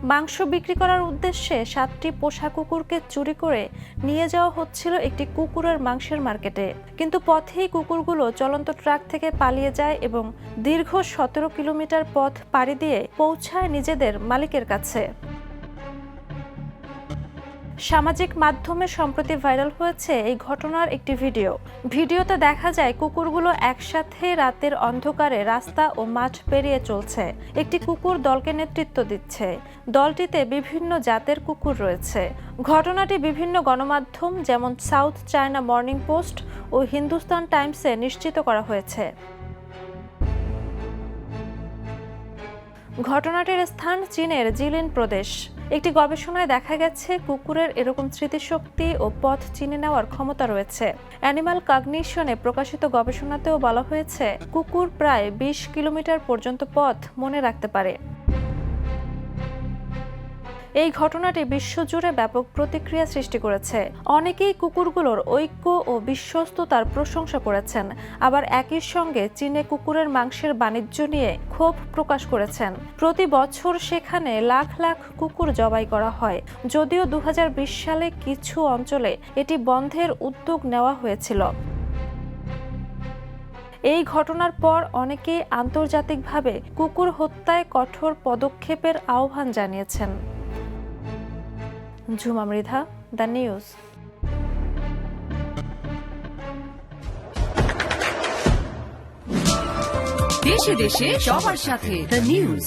মাংস বিক্রি করার উদ্দেশ্যে 7টি পোষা কুকুরকে চুরি করে নিয়ে যাওয়া হচ্ছিল একটি কুকুরের মাংসের মার্কেটে, কিন্তু পথেই কুকুরগুলো চলন্ত ট্রাক থেকে পালিয়ে যায় এবং দীর্ঘ 17 কিলোমিটার পথ পাড়ি দিয়ে পৌঁছায় নিজেদের মালিকের কাছে। সামাজিক মাধ্যমে সম্প্রতি ভাইরাল হয়েছে এই ঘটনার একটি ভিডিওতে দেখা যায় কুকুরগুলো একসাথে রাতের অন্ধকারে রাস্তা ও মাঠ পেরিয়ে চলছে। একটি কুকুর দলকে নেতৃত্ব দিচ্ছে। দলটিতে বিভিন্ন জাতের কুকুর রয়েছে। ঘটনাটি বিভিন্ন গণমাধ্যম যেমন সাউথ চায়না মর্নিং পোস্ট ও হিন্দুস্তান টাইমসে নিশ্চিত করা হয়েছে। ঘটনাটির স্থান চীনের জিলিন প্রদেশ। একটি গবেষণায় দেখা গেছে কুকুরের এরকম স্মৃতিশক্তি ও পথ চিনে নেওয়ার ক্ষমতা রয়েছে। অ্যানিমাল কগনিশনে প্রকাশিত গবেষণাতেও বলা হয়েছে কুকুর প্রায় 20 কিলোমিটার পর্যন্ত পথ মনে রাখতে পারে। এই ঘটনাটি বিশ্বজুড়ে ব্যাপক প্রতিক্রিয়া সৃষ্টি করেছে। অনেকেই কুকুরগুলোর ঐক্য ও বিশ্বস্ততার প্রশংসা করেছেন, আবার একই সঙ্গে চীনে কুকুরের মাংসের বাণিজ্য নিয়ে ক্ষোভ প্রকাশ করেছেন। প্রতি বছর সেখানে লাখ লাখ কুকুর জবাই করা হয়, যদিও 2020 সালে কিছু অঞ্চলে এটি বন্ধের উদ্যোগ নেওয়া হয়েছিল। এই ঘটনার পর অনেকেই আন্তর্জাতিকভাবে কুকুর হত্যায় কঠোর পদক্ষেপের আহ্বান জানিয়েছেন। Jhuma Mridha, the news. দেশে দেশে সবার সাথে দ্য নিউজ।